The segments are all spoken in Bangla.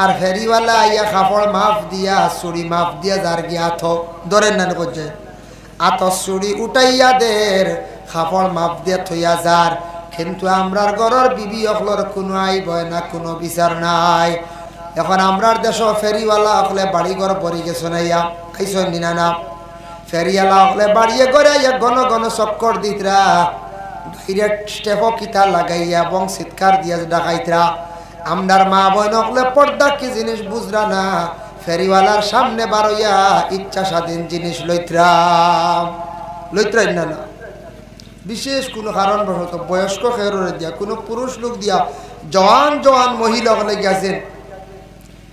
আর ফেরিওয়ালা আইয়া কাপড় মাফ দিয়া চুরি মাফ দিয়া যার গিয়া থ ধরেন না করছে আতর চুরি উঠাইয়া দের কাপড় মাফ দিয়া থইয়া যার। কিন্তু আমরার ঘরের বিবি অকলর কোনো আইব না, কোনো বিচার নাই। এখন আমরার দেশ ফেরিওয়ালা অকলে বাড়ি ঘর পরি গেছো নাইয়া খাইছেন নিনা না। ফেরিওয়ালা অকলে বাড়িয়ে করে আইয়া ঘন ঘন চক্কর দিতরা, ডাইরেক্ট স্টেপও কিতা লাগাইয়া এবং চিৎকার দিয়া ডাকাইতরা। আমরার মা বোন অকলে পর্দা কি জিনিস বুঝরা না, ফেরিওয়ালার সামনে বারইয়া ইচ্ছা স্বাধীন জিনিস লইত্রাই না না। বিশেষ কোনো কারণবশত বয়স্ক খেররে দিয়া কোনো পুরুষ লোক দিয়া জওয়ান জওয়ান মহিলা হলে গেছেন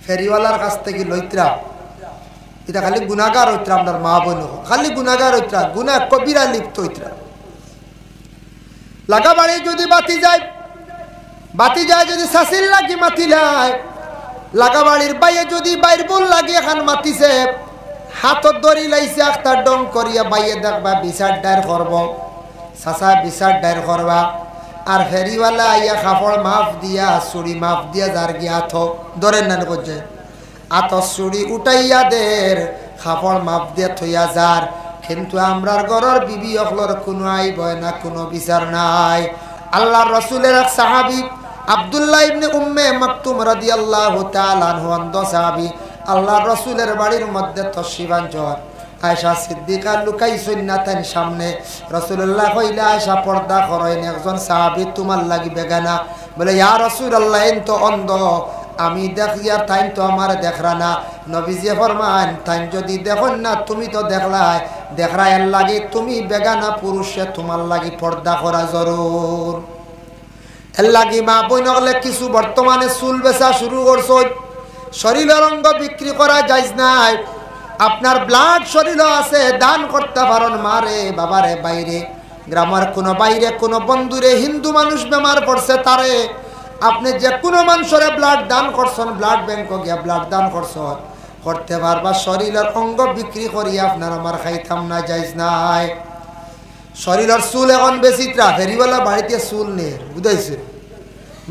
ফেরিওয়ালার কাছ থেকে লইত্রা, এটা খালি গুণাগার হইত্রা। আপনার মা বোন খালি গুণাগার হইত্রা, গুণা কবিরা লিপ্ত হইত্রা। লাগা বাড়ি যদি বাতি যায় যদি শাসির লাগি মাতিলায়, লাগা বাড়ির বাইয়ে যদি বাইর বল লাগে এখন মাতিছে, হাতত দড়ি লাইছে আখতার ডং করিয়া বাইয়ে দেখবা বিচার ডায়ের করব, চাচা বিচার ডায়ের করবা। আর ফেরিওয়ালা আইয়া কাপড় মাফ দিয়া চুরি মাফ দিয়া যার গিয়া থ ধরেন না করছে আতর চুরি উঠাইয়া দের কাপড় মাফ দিয়া থইয়া যার। কিন্তু আমরার ঘরের বিবি অকলর কোনো আইব না, কোনো বিচার নাই। আল্লাহর রাসূলের এক সাহাবী আব্দুল্লাহ ইবনে উম্মে মাকতুম রাদিয়াল্লাহু তাআলা আনহু অন্ধ সাহাবী আল্লাহর রাসূলের বাড়ির মধ্যে তশরিফ আনছেন। আয়েশা সিদ্দিকা লুকাইছেন না তার সামনে। রাসূলুল্লাহ কইলে আয়েশা পর্দা করেন, একজন সাহাবী তোমার লাগি বেগানা। বলে ইয়া রাসূলুল্লাহ এন তো অন্ধ, আমি দেখি আর তাই তো আমার দেখরা না। নবীজি ফরমান তাই যদি দেখুন না তুমি তো দেখরা এর লাগে তুমি বেগানা পুরুষে তোমার লাগি পর্দা করা জরুর। এর লাগি মা বোন হলে কিছু বর্তমানে চুল বেচা শুরু করছো, শরীরের অঙ্গ বিক্রি করা যাইজ নাই। আপনার ব্লাড শরীর আছে, দান করতে পারেন মারে বাবারে বাইরে গ্রামের কোনো বাইরে কোনো বন্ধুরে হিন্দু মানুষ বেমার পড়ছে তারে আপনি যে কোনো মানুষের ব্লাড দান করছেন, ব্লাড ব্যাংক গিয়া ব্লাড দান করছেন করতে পারবা। শরীরের অঙ্গ বিক্রি করিয়া আপনার আমার খাইতাম না যাইজ নাই। শরীরের চুল এখন বেশি ত্রা ফেরিওয়ালা বাড়িতে চুল নেই বুঝাইছে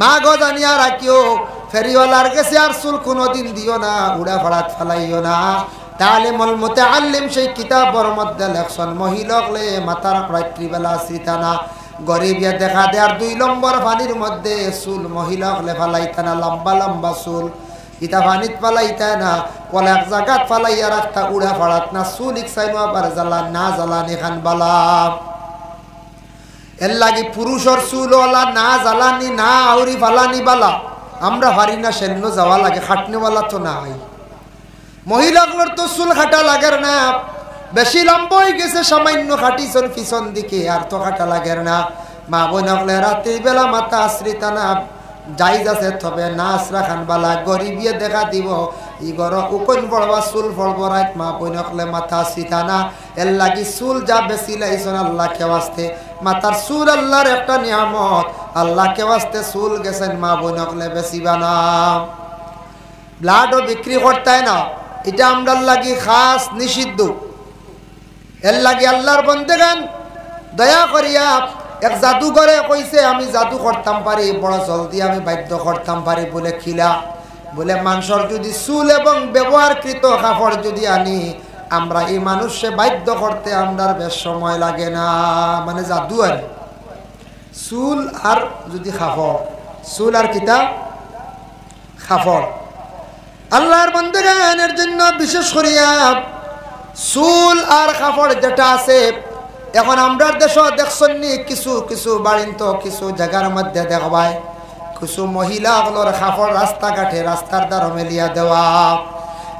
মা গো জানিয়া রাখিও, ফেরিওয়ালার গেছে আর চুল কোনোদিন দিও না, উড়া ফাড়াত ফেলাইও না। তালিমুল মুতাআল্লিম সেই কিতাবের মধ্যে লেখছেন মহিলাকলে মাথার রাত্রিবেলা সিতানা গরিবিয়া দেখা দেয়ার 2 নম্বর পানির মধ্যে চুল মহিলাকলে ফালাইতা না, লম্বা লম্বা চুল ইতা পানিত ফালাইতা না, কোন এক জায়গাত ফালাইয়া রাখতা উড়া ফাড়াত না। চুল ইকসাইনো আবার জ্বালান না জ্বালানি খান বালা। এর লাগি পুরুষের চুল ওলা না জ্বালানি না আউরি ফালানি বালা। আমরা পারি না সেন্ন যাওয়া লাগে, খাটনিওয়ালা তো নাই। মহিলাগুলোর তো চুল খাটা লাগের না, বেশি লম্বা হয়ে গেছে সামান্য খাটিছন পিছন দিকে আর তো খাটা লাগের না। মা বোন হলে রাত্রি বেলা মাথা আশ্রিতা না যাইজ আছে তবে না আশ্রা খান বালা। গরিবিয়ে দেখা দিব ই গর উকন পড়বা চুল পড়বো রাত মা বোন হলে মাথা আশ্রিতা না। এর লাগি চুল যা বেশি লাইছন আল্লাহ কেওয়াস্তে, মাথার চুল আল্লাহর একটা নিয়ামত, আল্লাহ কেওয়াস্তে চুল গেছেন মা বোন হলে বেশি বানা। ব্লাডও বিক্রি করতে না, এটা আমরার লাগি খাস নিষিদ্ধ। এর লাগি আল্লাহর বন্দেগান দয়া করিয়া এক জাদুঘরে কইছে আমি জাদু করতাম পারি, বড় জলদি আমি বাধ্য করতাম পারি বলে খিলা বলে মানুষের যদি চুল এবং ব্যবহারকৃত কাপড় যদি আনি আমরা এই মানুষে বাধ্য করতে আমরার বেশ সময় লাগে না। মানে জাদু আর চুল আর যদি কাপড়, চুল আর কিতা কাপড়। আল্লাহর বান্দাগানের জন্য বিশেষ করিয়া চুল আর কাপড় যেটা আছে এখন আমরা দেশ দেখছনি কিছু কিছু বাড়িন্ত কিছু জায়গার মধ্যে দেখবাই কিছু মহিলাগুলোর কাপড় রাস্তাঘাটে রাস্তার দ্বারা মেলিয়া দেওয়া,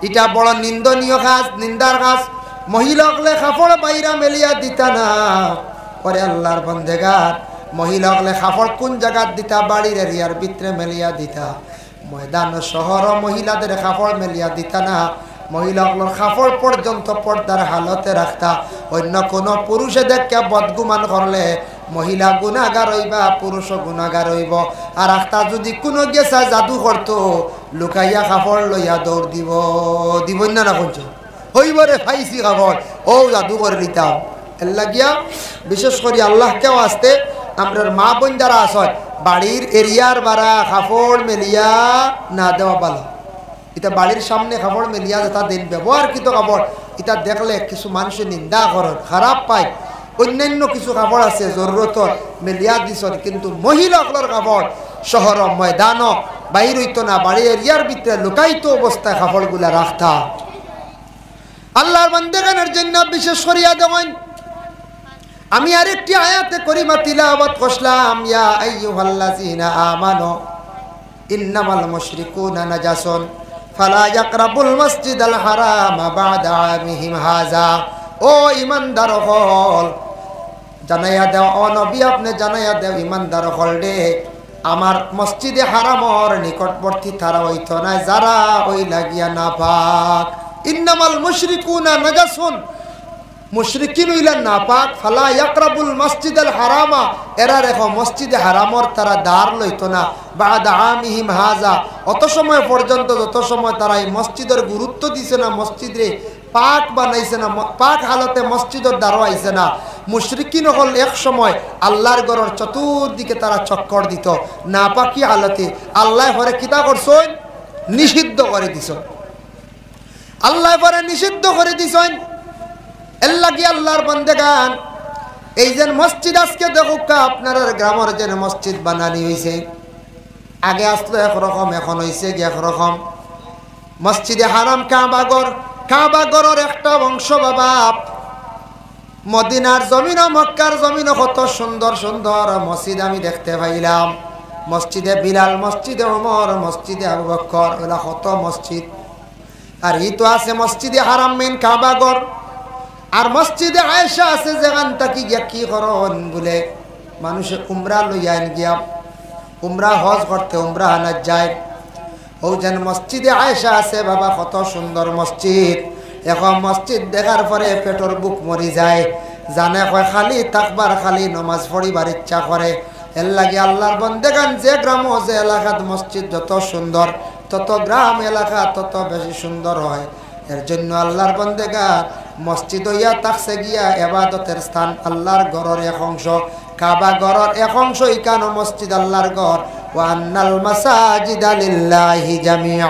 এটা বড় নিন্দনীয় কাজ, নিন্দার কাজ। মহিলাগুলো কাপড় বাইরা মেলিয়া দিতা না। পরে আল্লাহর বান্দাগার মহিলাগুলো কাপড় কোন জায়গার দিতা, বাড়ির এরিয়ার ভিতরে মেলিয়া দিতা, ময়দান শহর মহিলাদের কাপড় মেলিয়া দিতা না। মহিলাগুলোর কাপড় পর্যন্ত পর্দার হালতে রাখতা। অন্য কোনো পুরুষে দেখে বদগুমান করলে মহিলা গুনাহগার হইবা, পুরুষও গুনাহগার হইব। আর রাখতা যদি কোনো গেছা জাদু করতো লুকাইয়া কাপড় লইয়া দৌড় দিব না না কোন হইব রে ফাইসি কাপড় ও জাদু করে নিতাম। এর লাগিয়া বিশেষ করে আল্লাহকেও আসতে আমরার মা বোন যারা আসয় বাড়ির এরিয়ার বাড়া কাপড় মেলিয়া না দেওয়া ভালো। এটা বাড়ির সামনে কাপড় মেলিয়া যেটা দিন ব্যবহারকৃত কাপড়, এটা দেখলে কিছু মানুষের নিন্দা করেন, খারাপ পায়। অন্যান্য কিছু কাপড় আছে জরুরতর মেলিয়া দিছন, কিন্তু মহিলাগুলোর কাপড় শহর ময়দান বাহির হইতো না, বাড়ির এরিয়ার ভিতরে লুকায়িত অবস্থায় কাপড়গুলা রাখতা। আল্লাহর বান্দাগণের জন্য বিশেষ করিয়া দেওয়ান। আমি আরেকটি আয়াতে করিমা তিলাওয়াত করলাম, ইয়া আইয়ুহাল্লাযীনা আমানু ইন্নামাল মুশরিকুনা নাজাসুন ফালা ইয়াকরাবুল মাসজিদাল হারামা বা'দা আমিহিম হাযা। ও ঈমানদার হল, জানাইয়া দাও, ও নবী আপনি জানাইয়া দাও ঈমানদার হল রে, আমার মসজিদে হারামর নিকটবর্তী তারা হইতো না যারা ওই লাগিয়া নাপাক। ইন্নামাল মুশরিকুনা নাজাসুন, মুশরিকিন হইলেন নাপাক। ফালা ইয়াকরাবুল মসজিদাল হারামা, এরা রেখো মসজিদে হারামর তারা দ্বার লইতো না বা'দা আমিহিম হাযা, অত সময় পর্যন্ত যত সময় তারা এই মসজিদের গুরুত্ব দিছে না, মসজিদে পাক বানাইছে না, পাক হালতে মসজিদের দ্বারও আইছে না। মুশরিকিন হল এক সময় আল্লাহর ঘরের চতুর্দিকে তারা চক্কর দিত নাপাকি হালতে। আল্লাহ পরে কিতা করছেন? নিষিদ্ধ করে দিছ। আল্লাহ পরে নিষিদ্ধ করে দিছেন। এর লাগি আল্লাহর বান্দাগান এই যে মসজিদ আজকে দেখুক আপনার গ্রামের যে মসজিদ বানানি হয়েছে, আগে আসলো একরকম, এখন হয়েছে কি একরকম। মসজিদে হারাম কাবাগর, কাবাগরের একটা অংশ বাবা মদিনার জমিন ও মক্কার জমিন কত সুন্দর সুন্দর মসজিদ আমি দেখতে পাইলাম। মসজিদে বিলাল, মসজিদে ওমর, মসজিদে আবু বকর, এগুলা কত মসজিদ। আর ই তো আছে মসজিদে হারাম মেন কাবাগর। আর মসজিদে আয়েশা আছে যেখান তাকি গিয়া কি করন বলে মানুষে উমরা লইয়ান গিয়া উমরা হজ করতে উমরা আনা যায়। ও যেন মসজিদে আয়েশা আছে বাবা, কত সুন্দর মসজিদ। এখন মসজিদ দেখার পরে পেটর বুক মরি যায়, জানে কয় খালি তাকবার, খালি নমাজ পড়িবার ইচ্ছা করে। এর লাগে আল্লাহর বন্দেগান যে গ্রাম যে এলাকাত মসজিদ যত সুন্দর, তত গ্রাম এলাকা তত বেশি সুন্দর হয়। এর জন্য আল্লাহর বন্দেগান মসজিদ হইয়া তাকছে গিয়া এবাদতের স্থান, আল্লাহর ঘরের এক অংশ, কাবা ঘরের এক অংশ, ইকানো মসজিদ আল্লাহর ঘর। ওয়া আন্নাল মাসাজিদা লিল্লাহি জামিআ।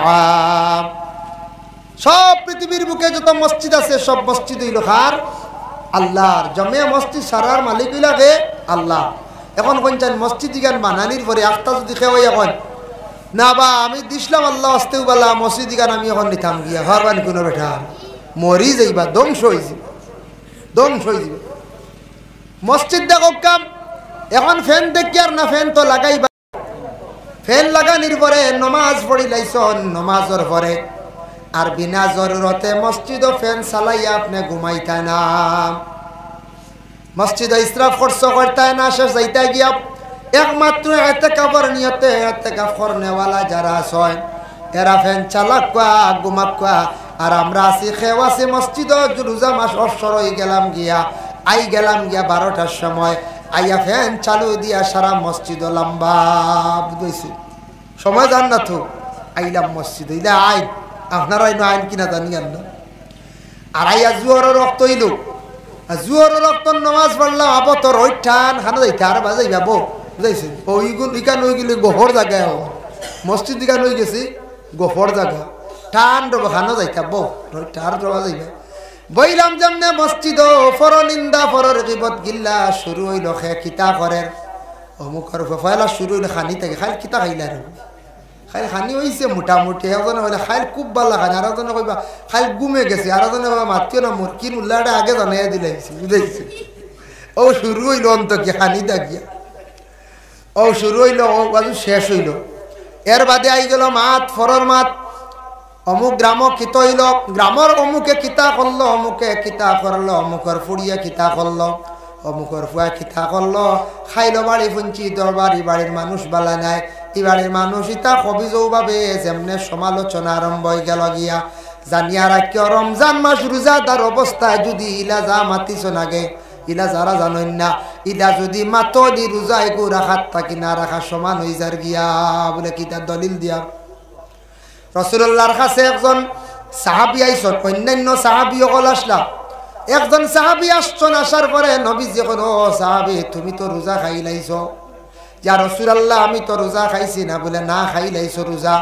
সব পৃথিবীর বুকে যত মসজিদ আছে সব মসজিদ হইল কার? আল্লাহর। জমে মসজিদ সারার মালিক হইলাকে আল্লাহ। এখন কোনচান মসজিদ ইগান বানানির পরে আস্তা যদি খেয়ে এখন না বা আমি দিসলাম আল্লাহ আসতেও বলা মসজিদ ইগান আমি এখন নিতাম গিয়া হরবান কোনো বেঠা মরি যাইবা, ধ্বংস হয়ে যাবে, ধ্বংস হয়ে যাবে। মসজিদ দেখো কাম এখন ফ্যান দেখি আর না ফ্যান তো লাগাইবা। ফ্যান লাগানির পরে নমাজ পড়ি লাইছন, নমাজের পরে আর বিনা জরুরতে মসজিদ ও ফ্যান চালাইয়া আপনি ঘুমাইতা না, মসজিদ ইসরাফ খরচ করতে না, শেষ যাইতে গিয়া একমাত্র এতেকাফের নিয়তে এতেকাফ করনেওয়ালা যারা আছেন এরা ফ্যান চালাক কোয়া ঘুমাক কোয়া। আর আমরা আছি খেও আছি মসজিদ, রোজা মাস অবসর হয়ে গেলাম গিয়া, আই গেলাম গিয়া 12টার সময়, আইয়া ফ্যান চালু দিয়া সারা মসজিদ লম্বা বুঝেছি সময় জান না তো আইলাম মসজিদ হইলে আইন আপনারা আইন কিনা জানিয়েন না। আর আইয়া জুয়ারের রক্ত হইল, জুয়ারের রক্ত নমাজ পড়লাম আবতর ওই টান খানা যাইতে আর বাজাই যাবো বুঝাইছে। ওইগুলো ইকান হয়ে গেলে গোফর জায়গায় মসজিদ ইকান হয়ে গেছি গোফর জায়গা, টান রব খানো যাইতা বো টার রবা যাইবে। বইলাম যেমনে মসজিদ ফর নিন্দা ফরর গিবত গিল্লা শুরু হইল, খে কিতা করেন অমুকর ফয়লা শুরু হইল খানি থেকে খাইল কিতা খাইলা রে খাইল খানি হয়েছে মোটামুটি। এজনে হইলে খাইল খুব ভালো খানি, আর এজনে কইবা খাইল গুমে গেছে, আর এজনে মাতিও না মুরকিন উল্লাটা আগে জানাইয়া দিলাইছে বুঝাইছে। ও শুরু হইল অন্ত কি খানি দাগিয়া, ও শুরু হইল ও বাজু শেষ হইল। এর বাদে আই গেল মাত ফরর মাত, অমুক গ্রাম কিত হইল, গ্রামের অমুকে কিতা করলো, অমুকে কিতা করলো, অমুকর ফুড়িয়ে কিতা করলো, অমুকর ফুয়া কিতা করলো, খাইল বাড়ি ফুঞ্চি দরবারি বাড়ির মানুষ বালা নাই, ই বাড়ির মানুষ ইতা অভিযোগভাবে যেমনে সমালোচনা আরম্ভ হয়ে গেল গিয়া। জানিয়া রাখি রমজান মাস রোজাদার অবস্থায় যদি ইলা যা মাতিছ নাগে, ইলা যারা জানেন না, ইলা যদি মাতো দি রোজায় গো রাখাত থাকি না রাখা সমান হয়ে যার গিয়া বলে কিতা দলিল দিয়া। রাসূলুল্লাহর কাছে একজন সাহাবী আইসন, অন্যান্য সাহাবী সকল আসলা। একজন সাহাবী আসছেন, আসার পরে নবীজি এখন ও সাহাবী তুমি তো রোজা খাইলাইছ। ইয়া রাসূলুল্লাহ আমি তো রোজা খাইছি না। বলে না খাইলাইছ রোজা।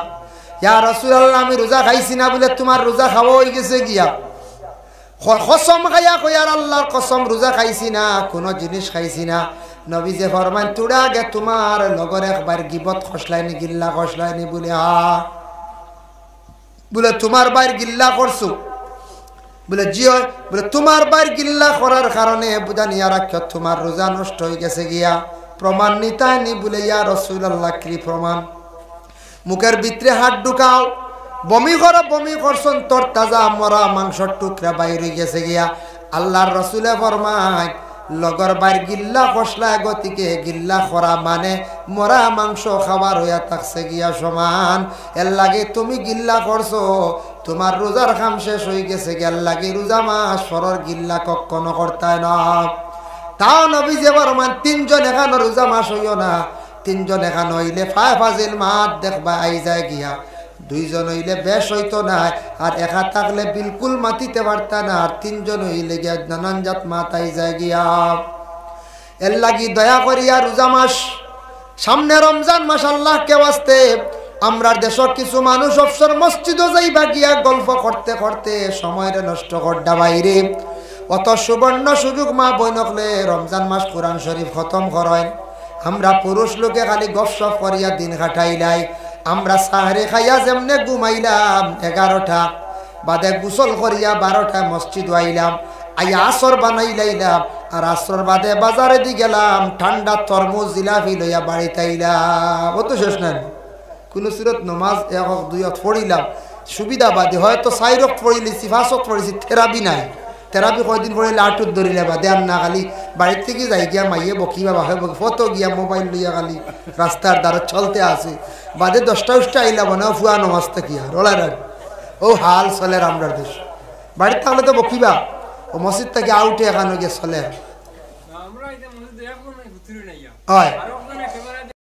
ইয়া রাসূলুল্লাহ আমি রোজা খাইছি না বলে তোমার রোজা খাওয়া হয়ে গেছে গিয়া কসম খাইয়া কইয়ার আল্লাহর কসম রোজা খাইছি না কোনো জিনিস খাইছি না নবী যে ফরমান তোরা আগে তোমার লগর একবার গিবত খসলাইনি গিল্লা খসলাইনি বলে বলে তোমার বাইর গিল্লা করছো বলে জিও বলে তোমার বাইর গিল্লা করার কারণে বুঝানিয়া রাখ তোমার রোজা নষ্ট হয়ে গেছে গিয়া প্রমাণ নিতাইনি বলে ইয়া রাসূলুল্লাহ কি প্রমাণ মুখের ভিতরে হাত ঢুকাও বমি করছন তোর তাজা মরা মাংসর টুকরা বাইরে গেছে গিয়া আল্লাহর রাসূলে ফরমায় লগর বাইর গিল্লা খসলা গতিকে গিল্লা করা মানে মরা মাংস খাবার হইয়া থাকছে গিয়া সমান এর লাগে তুমি গিল্লা করছো তোমার রোজার খাম শেষ হয়ে গেছে গিয়ার লাগে রোজা মাস ফরর গিল্লা কখনো করতায় না তাও নবী যে ফরমান তিনজন এখানো রোজা মাস হইও না তিনজন এখানো হইলে ফাজিল মাত দেখবা আই যায় গিয়া দুইজন হইলে বেশ হইতো না আর একা থাকলে বিলকুল মাতিতে পারতা না আর তিনজন হইলে গিয়া নানান জাত মাতাই যায় গিয়া এর লাগি দয়া করিয়া রোজা মাস সামনে রমজান মাস আল্লাহকে ওয়াস্তে আমরা দেশের কিছু মানুষ অবসর মসজিদও যাইবা গিয়া গল্প করতে করতে সময়টা নষ্ট করডা বাইরে অত সুবর্ণ সুযোগ মা বইনকলে রমজান মাস কোরআন শরীফ খতম করেন আমরা পুরুষ লোকে খালি গপসপ করিয়া দিন কাটাইলাই আমরা সাহরে খাইয়া যেমনে ঘুমাইলাম 11টা বাদে গোসল করিয়া 12টা মসজিদ আইলাম আইয়া আসর বানাইলাইলাম আর আসর বাদে বাজারে দি গেলাম ঠান্ডা তরমুজ জিলাপি লইয়া বাড়িতে আইলাম ও তো শেষ নাই কোনো সুরত নমাজ 1-2 পড়িলাম সুবিধা বাদে হয়তো 4 পড়িলেছি 5 পড়েছি থেরাপি নাই থেরাপি কয়দিন পড়িলে 8 ধরিলে বাদে আর না খালি বাড়ির থেকে যাই গিয়া মাইয়ে বকিবা বাহে বকি ফটো গিয়া মোবাইল লইয়া খালি রাস্তার দ্বারা চলতে আসে বাদে 10টা আইলা বানাও ফুয়া নমাজ থেকে আর ওলার ও হাল চলে আমরার দেশ বাড়িতে থাকলে তো বকিবা ও মসজিদ থেকে আউটে এখানে গিয়ে চলে হয়